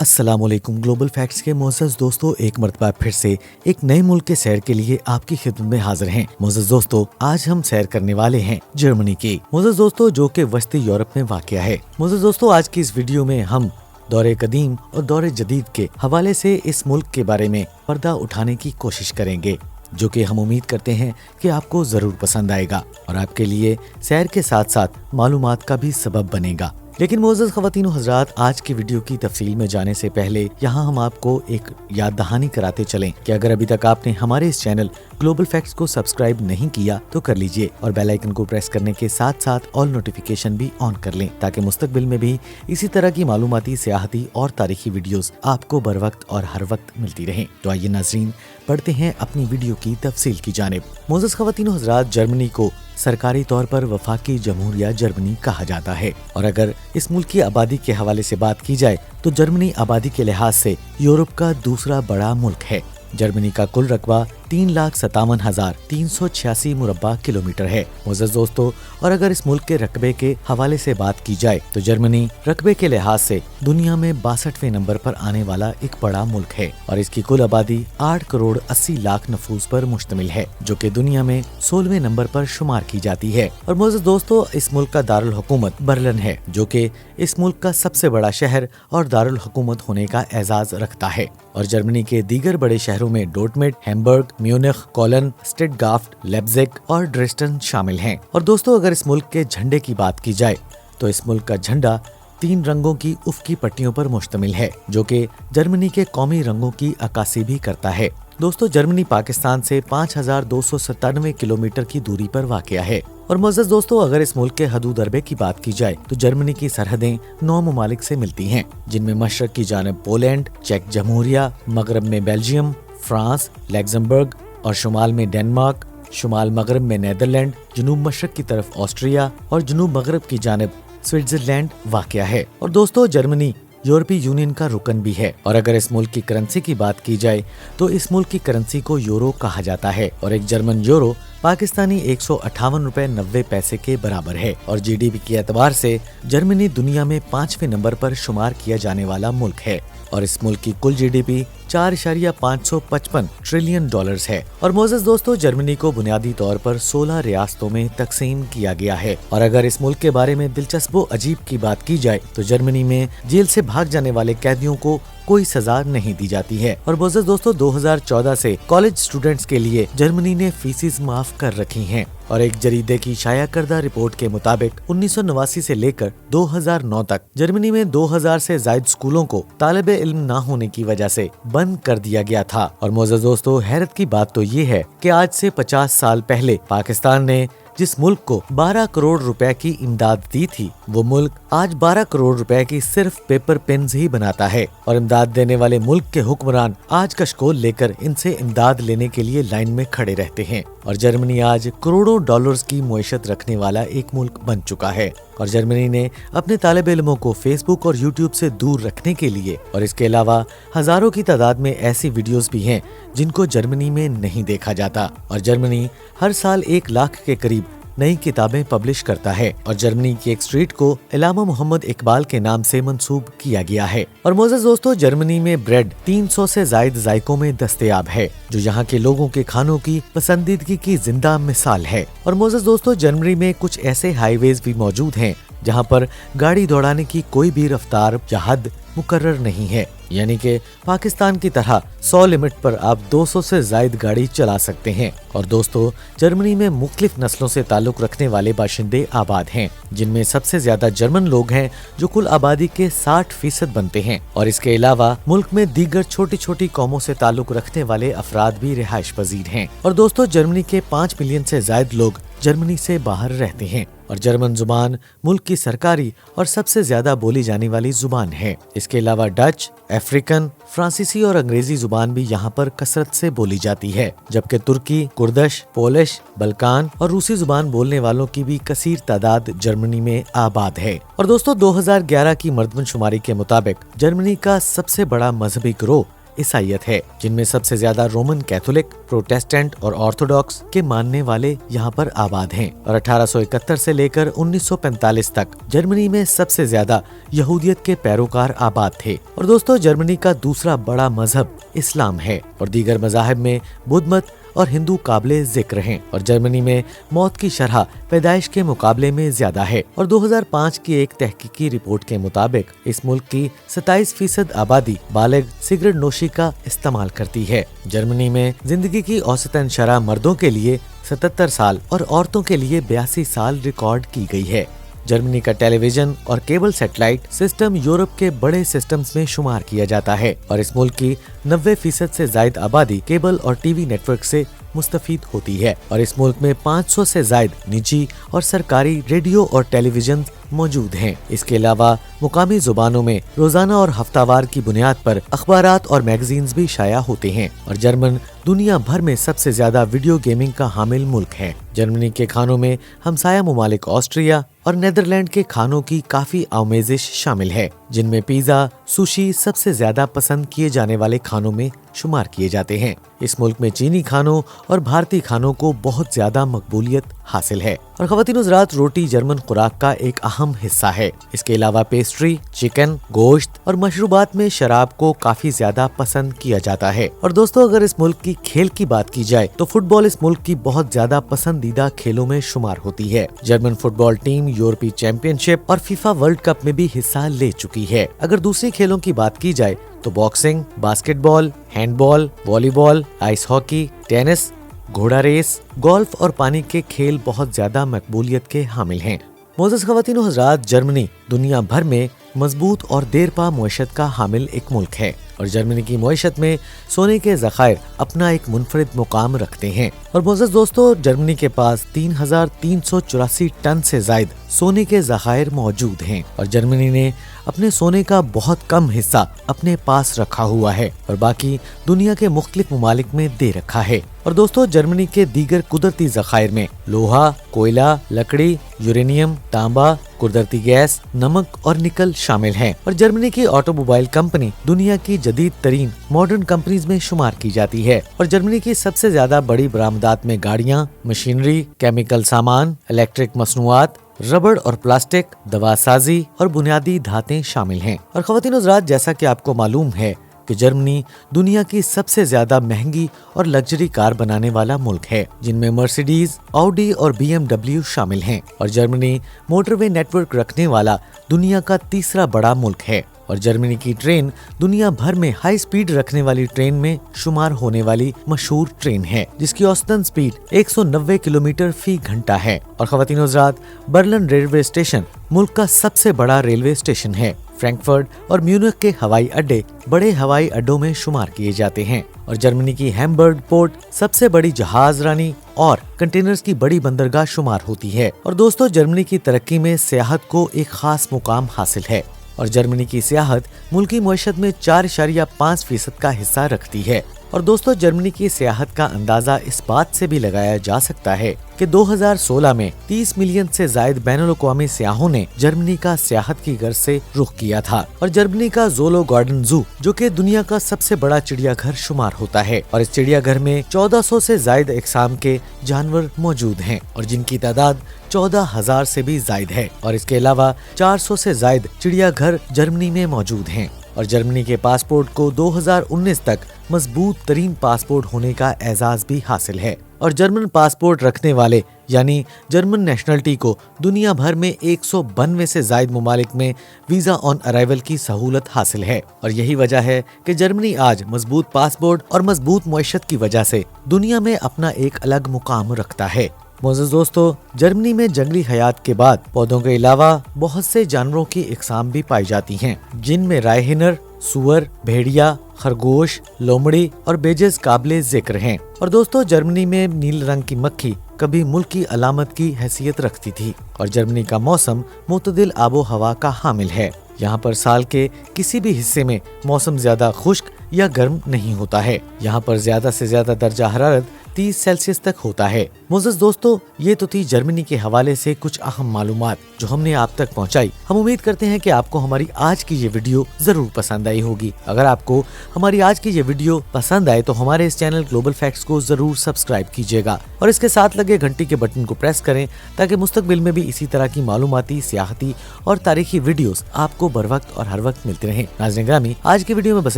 अस्सलाम वालेकुम। Global facts के मोअज़्ज़ज़ दोस्तों, एक मरतबा फिर से एक नए मुल्क के सैर के लिए आपकी खिदमत में हाजिर हैं। मोअज़्ज़ज़ दोस्तों, आज हम सैर करने वाले हैं जर्मनी की। मोअज़्ज़ज़ दोस्तों, जो कि वस्ती यूरोप में वाक़या है। मोअज़्ज़ज़ दोस्तों, आज की इस वीडियो में हम दौरे कदीम और दौरे जदीद के हवाले से इस मुल्क के बारे में पर्दा उठाने की कोशिश करेंगे, जो कि हम उम्मीद करते हैं कि आपको जरूर पसंद आएगा और आपके लिए सैर के साथ साथ मालूमात का भी सबब बनेगा। लेकिन मोअज़्ज़ज़ ख़वातीन व हज़रात, आज की वीडियो की तफसील में जाने से पहले यहाँ हम आपको एक याद दहानी कराते चलें कि अगर अभी तक आपने हमारे इस चैनल ग्लोबल फैक्ट्स को सब्सक्राइब नहीं किया तो कर लीजिए और बेल आइकन को प्रेस करने के साथ साथ ऑल नोटिफिकेशन भी ऑन कर लें, ताकि मुस्तकबिल में भी इसी तरह की मालूमाती, सियाहती और तारीखी वीडियोस आपको बर वक्त और हर वक्त मिलती रहें। तो आइए नाज़रीन, बढ़ते हैं अपनी वीडियो की तफसील की जानिब। मोअज़्ज़ज़ ख़वातीन व हज़रात, जर्मनी को सरकारी तौर पर वफाकी जमहूरिया जर्मनी कहा जाता है और अगर इस मुल्क की आबादी के हवाले से बात की जाए तो जर्मनी आबादी के लिहाज से यूरोप का दूसरा बड़ा मुल्क है। जर्मनी का कुल रकबा 3,57,386 मुरब्बा किलोमीटर है। मोअज़्ज़ज़ दोस्तों, और अगर इस मुल्क के रकबे के हवाले से बात की जाए तो जर्मनी रकबे के लिहाज से दुनिया में 62वें नंबर पर आने वाला एक बड़ा मुल्क है और इसकी कुल आबादी 8 करोड़ 80 लाख नफूस पर मुश्तमिल है, जो कि दुनिया में 16वें नंबर पर शुमार की जाती है। और मोअज़्ज़ज़ दोस्तों, इस मुल्क का दारुल हुकूमत बर्लिन है, जो कि इस मुल्क का सबसे बड़ा शहर और दारुल हुकूमत होने का एजाज रखता है। और जर्मनी के दीगर बड़े शहरों में Dortmund, Hamburg, Munich, Cologne, Stuttgart, Leipzig और ड्रेस्डन शामिल हैं। और दोस्तों, अगर इस मुल्क के झंडे की बात की जाए तो इस मुल्क का झंडा 3 रंगों की उफ़क़ी पट्टियों पर मुश्तमिल है, जो कि जर्मनी के कौमी रंगों की अक्कासी भी करता है। दोस्तों, जर्मनी पाकिस्तान से 5,297 किलोमीटर की दूरी पर वाक़या है। और मोअज़्ज़ज़ दोस्तों, अगर इस मुल्क के हदूद अरबे की बात की जाए तो जर्मनी की सरहदें 9 ममालिक से मिलती हैं, जिनमें मशरक़ की जानिब पोलैंड, चेक जमहूरिया, मगरब में बेल्जियम, फ्रांस, लग्ज़मबर्ग और शुमाल में डेनमार्क, शुमाल मगरब में नीदरलैंड, जनूब मशरक़ की तरफ ऑस्ट्रिया और जनूब मगरब की जानिब स्विट्ज़रलैंड वाक़या है। और दोस्तों, जर्मनी यूरोपीय यूनियन का रुकन भी है। और अगर इस मुल्क की करेंसी की बात की जाए तो इस मुल्क की करेंसी को यूरो कहा जाता है और एक जर्मन यूरो पाकिस्तानी 158 रुपए 90 पैसे के बराबर है। और जीडीपी के एतबार से जर्मनी दुनिया में 5वें नंबर पर शुमार किया जाने वाला मुल्क है और इस मुल्क की कुल जीडीपी 4.555 ट्रिलियन डॉलर्स है। और मोअज़्ज़ज़ दोस्तों, जर्मनी को बुनियादी तौर पर 16 रियासतों में तकसीम किया गया है। और अगर इस मुल्क के बारे में दिलचस्प व अजीब की बात की जाए तो जर्मनी में जेल से भाग जाने वाले कैदियों को कोई सजा नहीं दी जाती है। और मोअज़्ज़ज़ दोस्तों, 2014 से कॉलेज स्टूडेंट्स के लिए जर्मनी ने फीसिस माफ कर रखी हैं। और एक जरीदे की शाया करदा रिपोर्ट के मुताबिक 1989 से लेकर 2009 तक जर्मनी में 2000 से ज्यादा स्कूलों को तालिबे इल्म ना होने की वजह से बंद कर दिया गया था। और मोअज़्ज़ज़ दोस्तों, हैरत की बात तो ये है कि आज से 50 साल पहले पाकिस्तान ने जिस मुल्क को 12 करोड़ रुपए की इमदाद दी थी, वो मुल्क आज 12 करोड़ रुपए की सिर्फ पेपर पेन्स ही बनाता है। और इमदाद देने वाले मुल्क के हुक्मरान आज कशकोल लेकर इनसे इमदाद लेने के लिए लाइन में खड़े रहते हैं। और जर्मनी आज करोड़ों डॉलर्स की मुईशत रखने वाला एक मुल्क बन चुका है। और जर्मनी ने अपने तालिबे इल्मों को फेसबुक और यूट्यूब से दूर रखने के लिए और इसके अलावा हजारों की तादाद में ऐसी वीडियोस भी हैं जिनको जर्मनी में नहीं देखा जाता। और जर्मनी हर साल 1 लाख के करीब नई किताबें पब्लिश करता है और जर्मनी की एक स्ट्रीट को अल्लामा मोहम्मद इकबाल के नाम से मंसूब किया गया है। और मोअज़्ज़ज़ दोस्तों, जर्मनी में ब्रेड 300 से ज़ायद जायकों में दस्तयाब है, जो यहाँ के लोगों के खानों की पसंदीदगी की जिंदा मिसाल है। और मोअज़्ज़ज़ दोस्तों, जर्मनी में कुछ ऐसे हाईवेज भी मौजूद हैं जहाँ पर गाड़ी दौड़ाने की कोई भी रफ्तार या हद मुकर्रर नहीं है, यानी कि पाकिस्तान की तरह 100 लिमिट पर आप 200 से ज्यादा गाड़ी चला सकते हैं। और दोस्तों, जर्मनी में मुख्तलिफ नस्लों से ताल्लुक रखने वाले बाशिंदे आबाद हैं, जिनमें सबसे ज्यादा जर्मन लोग हैं, जो कुल आबादी के 60% बनते हैं। और इसके अलावा मुल्क में दीगर छोटी छोटी कौमों से ताल्लुक रखने वाले अफराद भी रिहाइश पजीर हैं। और दोस्तों, जर्मनी के 5 मिलियन से ज्यादा लोग जर्मनी से बाहर रहते हैं और जर्मन जुबान मुल्क की सरकारी और सबसे ज्यादा बोली जाने वाली जुबान है। इसके अलावा डच, अफ्रीकन, फ्रांसीसी और अंग्रेजी जुबान भी यहाँ पर कसरत से बोली जाती है, जबकि तुर्की, कुर्दिश, पोलिश, बल्कान और रूसी जुबान बोलने वालों की भी कसीर तादाद जर्मनी में आबाद है। और दोस्तों, 2011 की मर्दमशुमारी के मुताबिक जर्मनी का सबसे बड़ा मजहबी गिरोह ईसाईयत है, जिनमें सबसे ज्यादा रोमन कैथोलिक, प्रोटेस्टेंट और ऑर्थोडॉक्स के मानने वाले यहाँ पर आबाद हैं। और 1871 से लेकर 1945 तक जर्मनी में सबसे ज्यादा यहूदियत के पैरोकार आबाद थे। और दोस्तों, जर्मनी का दूसरा बड़ा मजहब इस्लाम है और दीगर मजाहिब में बुद्ध मत और हिंदू काबिले जिक्र हैं। और जर्मनी में मौत की शरह पैदाइश के मुकाबले में ज्यादा है। और 2005 की एक तहकीकी रिपोर्ट के मुताबिक इस मुल्क की 27% आबादी बालिग सिगरेट नोशी का इस्तेमाल करती है। जर्मनी में जिंदगी की औसतन शरह मर्दों के लिए 77 साल और औरतों के लिए 82 साल रिकॉर्ड की गई है। जर्मनी का टेलीविजन और केबल सैटेलाइट सिस्टम यूरोप के बड़े सिस्टम्स में शुमार किया जाता है और इस मुल्क की 90% से ज्यादा आबादी केबल और टीवी नेटवर्क से मुस्तफीद होती है। और इस मुल्क में 500 से ज्यादा निजी और सरकारी रेडियो और टेलीविजन मौजूद हैं। इसके अलावा मुकामी जुबानों में रोजाना और हफ्तावार की बुनियाद पर अखबारात और मैगजीन्स भी शाया होते हैं। और जर्मन दुनिया भर में सबसे ज्यादा वीडियो गेमिंग का हामिल मुल्क है। जर्मनी के खानों में हमसाया मुमालिक ऑस्ट्रिया और नेदरलैंड के खानों की काफी आमेजिश शामिल है, जिनमें पिज्जा, सुशी सबसे ज्यादा पसंद किए जाने वाले खानों में शुमार किए जाते हैं। इस मुल्क में चीनी खानों और भारतीय खानों को बहुत ज्यादा मकबूलियत हासिल है। और ख़वातीन हज़रात, रोटी जर्मन खुराक का एक अहम हिस्सा है। इसके अलावा पेस्ट्री, चिकन, गोश्त और मशरूबात में शराब को काफी ज्यादा पसंद किया जाता है। और दोस्तों, अगर इस मुल्क की खेल की बात की जाए तो फुटबॉल इस मुल्क की बहुत ज्यादा पसंदीदा खेलों में शुमार होती है। जर्मन फुटबॉल टीम यूरोपीय चैंपियनशिप और फीफा वर्ल्ड कप में भी हिस्सा ले चुकी है। अगर दूसरी खेलों की बात की जाए तो boxing, basketball, handball, volleyball, ice hockey, tennis, घोड़ा रेस, गोल्फ और पानी के खेल बहुत ज्यादा मकबूलियत के हामिल हैं। मोअज़्ज़ज़ ख़वातीन व हज़रात, जर्मनी दुनिया भर में मजबूत और देरपा मुआशत का हामिल एक मुल्क है और जर्मनी की मुआशत में सोने के ज़खायर अपना एक मुनफरिद मुकाम रखते हैं। और मोअज़्ज़ज़ दोस्तों, जर्मनी के पास 3384 टन से ज़ायद सोने के ज़खायर मौजूद हैं और जर्मनी ने अपने सोने का बहुत कम हिस्सा अपने पास रखा हुआ है और बाकी दुनिया के मुख्तलिफ ममालिक में दे रखा है। और दोस्तों, जर्मनी के दीगर कुदरती ज़खायर में लोहा, कोयला, लकड़ी, यूरेनियम, तांबा, कुदरती गैस, नमक और निकल शामिल हैं। और जर्मनी की ऑटोमोबाइल कंपनी दुनिया की जदीद तरीन मॉडर्न कंपनीज में शुमार की जाती है और जर्मनी की सबसे ज्यादा बड़ी बरामदात में गाड़ियाँ, मशीनरी, केमिकल सामान, इलेक्ट्रिक मसनूआत, रबड़ और प्लास्टिक, दवासाजी और बुनियादी धातें शामिल हैं। और ख़वातीन हज़रात, जैसा कि आपको मालूम है कि जर्मनी दुनिया की सबसे ज्यादा महंगी और लग्जरी कार बनाने वाला मुल्क है, जिनमें मर्सिडीज, ऑडी और BMW शामिल हैं। और जर्मनी मोटरवे नेटवर्क रखने वाला दुनिया का तीसरा बड़ा मुल्क है और जर्मनी की ट्रेन दुनिया भर में हाई स्पीड रखने वाली ट्रेन में शुमार होने वाली मशहूर ट्रेन है, जिसकी औसतन स्पीड 190 किलोमीटर फी घंटा है। और ख़वातीन हज़रात, बर्लिन रेलवे स्टेशन मुल्क का सबसे बड़ा रेलवे स्टेशन है। फ्रैंकफर्ट और म्यूनिख के हवाई अड्डे बड़े हवाई अड्डों में शुमार किए जाते हैं और जर्मनी की हैम्बर्ग पोर्ट सबसे बड़ी जहाज रानी और कंटेनर्स की बड़ी बंदरगाह शुमार होती है। और दोस्तों, जर्मनी की तरक्की में सियाहत को एक खास मुकाम हासिल है और जर्मनी की सियाहत मुल्की मुआशत में 4.5% का हिस्सा रखती है। और दोस्तों, जर्मनी की सियाहत का अंदाजा इस बात से भी लगाया जा सकता है कि 2016 में 30 मिलियन से ज्यादा बैनुल-अक़वामी सियाहों ने जर्मनी का सियाहत की गर्ज से रुख किया था। और जर्मनी का ज़ोलो गार्डन ज़ू, जो कि दुनिया का सबसे बड़ा चिड़ियाघर शुमार होता है और इस चिड़ियाघर में 1400 से ज्यादा इकसाम के जानवर मौजूद हैं और जिनकी तादाद 14,000 से भी ज्यादा है। और इसके अलावा 400 से ज्यादा चिड़ियाघर जर्मनी में मौजूद हैं। और जर्मनी के पासपोर्ट को 2019 तक मजबूत तरीन पासपोर्ट होने का एजाज भी हासिल है। और जर्मन पासपोर्ट रखने वाले यानी जर्मन नेशनलिटी को दुनिया भर में 192 से ज्यादा ममालिक में वीजा ऑन अराइवल की सहूलत हासिल है। और यही वजह है कि जर्मनी आज मजबूत पासपोर्ट और मजबूत मुआशत की वजह से दुनिया में अपना एक अलग मुकाम रखता है। मोअज़्ज़ज़ दोस्तों, जर्मनी में जंगली हयात के बाद पौधों के अलावा बहुत से जानवरों की इकसाम भी पाई जाती हैं, जिनमें रायहिनर, सुअर, भेड़िया, खरगोश, लोमड़ी और बेजस काबिले जिक्र हैं। और दोस्तों, जर्मनी में नील रंग की मक्खी कभी मुल्क की अलामत की हैसियत रखती थी और जर्मनी का मौसम मुतदिल आबो हवा का हामिल है। यहाँ पर साल के किसी भी हिस्से में मौसम ज्यादा खुश्क या गर्म नहीं होता है। यहाँ पर ज्यादा से ज्यादा दर्जा हरारत 30 सेल्सियस तक होता है। मोअज़्ज़ज़ दोस्तों, ये तो थी जर्मनी के हवाले से कुछ अहम मालूमात जो हमने आप तक पहुंचाई। हम उम्मीद करते हैं कि आपको हमारी आज की ये वीडियो जरूर पसंद आई होगी। अगर आपको हमारी आज की ये वीडियो पसंद आए तो हमारे इस चैनल ग्लोबल फैक्ट्स को जरूर सब्सक्राइब कीजिएगा और इसके साथ लगे घंटी के बटन को प्रेस करें ताकि मुस्तकबिल में भी इसी तरह की मालूमाती, सियाहती और तारीखी वीडियोस आपको बर वक्त और हर वक्त मिलते रहें। नाज़रीन ग्रामी, आज की वीडियो में बस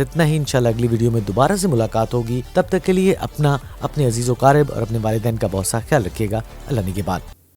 इतना ही। इंशाल्लाह अगली वीडियो में दोबारा से मुलाकात होगी। तब तक के लिए अपने अजीज़ो क़ारिब और अपने वालिदैन का बहुत सा ख्याल रखिएगा। अल्लाह निगहबान।